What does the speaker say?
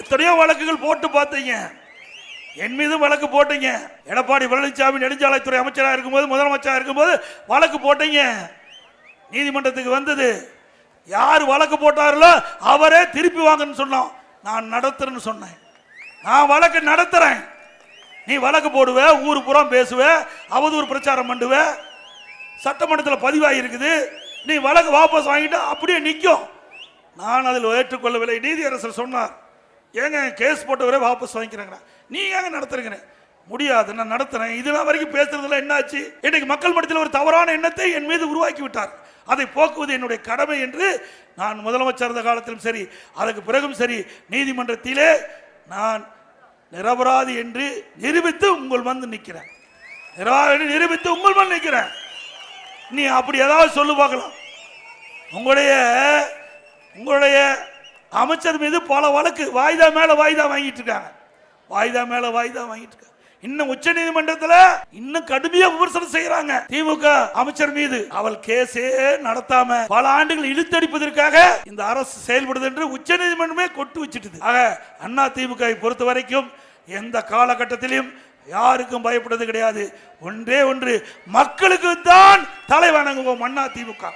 எத்தனையோ வழக்குகள் போட்டு பார்த்தீங்க, என் மீதும் வழக்கு போட்டீங்க. எடப்பாடி பழனிசாமி நெடுஞ்சாலைத்துறை அமைச்சராக இருக்கும்போது, முதலமைச்சராக இருக்கும்போது வழக்கு போட்டீங்க. நீதிமன்றத்துக்கு வந்தது. யார் வழக்கு போட்டார்களோ அவரே திருப்பி வாங்கன்னு சொன்னோம். நான் நடத்துறேன்னு சொன்னேன். நான் வழக்கு நடத்துறேன். நீ வழக்கு போடுவ, ஊரு புறம் பேசுவ, அவதூறு பிரச்சாரம் பண்ணுவ, சட்டமன்றத்தில் பதிவாகி இருக்குது. நீ வழக்கு வாபஸ் வாங்கிட்டு அப்படியே நிற்கும். நான் அதில் ஏற்றுக்கொள்ளவில்லை. நீதியரசர் சொன்னார், ஏங்க கேஸ் போட்டவரே வாபஸ் வாங்கிக்கிறாங்க, நீ ஏங்க நடத்துறீங்க? முடியாது, நான் நடத்துறேன். இதெல்லாம் வரைக்கும் பேசுறதுல என்னாச்சு? இன்னைக்கு மக்கள் மத்தியில் ஒரு தவறான எண்ணத்தை என் மீது உருவாக்கி விட்டார். அதை போக்குவது என்னுடைய கடமை என்று நான் முதலமைச்சர் இருந்த காலத்திலும் சரி, அதுக்கு பிறகும் சரி, நீதிமன்றத்திலே நான் நிரபராதி என்று நிரூபித்து உங்கள் வந்து நிற்கிறேன். நிரூபித்து உங்கள் வந்து நிற்கிறேன். நீ அப்படி ஏதாவது சொல்லு பார்க்கலாம். உங்களுடைய அமைச்சர் மீது பல வழக்கு வாய்தா மேல வாய்தா வாங்கிட்டு இருக்காங்க. வாய்தா மேல வாய்தா வாங்கிட்டு இருக்காங்க. இன்னும் உச்ச நீதிமன்றத்தில் இன்னும் கடுமையா விமர்சனம் செய்யறாங்க திமுக அமைச்சர் மீது. அவள் கேஸே நடத்தாம பல ஆண்டுகள் இழுத்தடிப்பதற்காக இந்த அரசு செயல்படுது என்று உச்ச நீதிமன்றமே கொட்டு வச்சிட்டு. ஆக அண்ணா திமுக பொறுத்த வரைக்கும் எந்த காலகட்டத்திலும் யாருக்கும் பயப்படுறது கிடையாது. ஒன்றே ஒன்று, மக்களுக்கு தான் தலை வணங்குவோம் அண்ணா திமுக.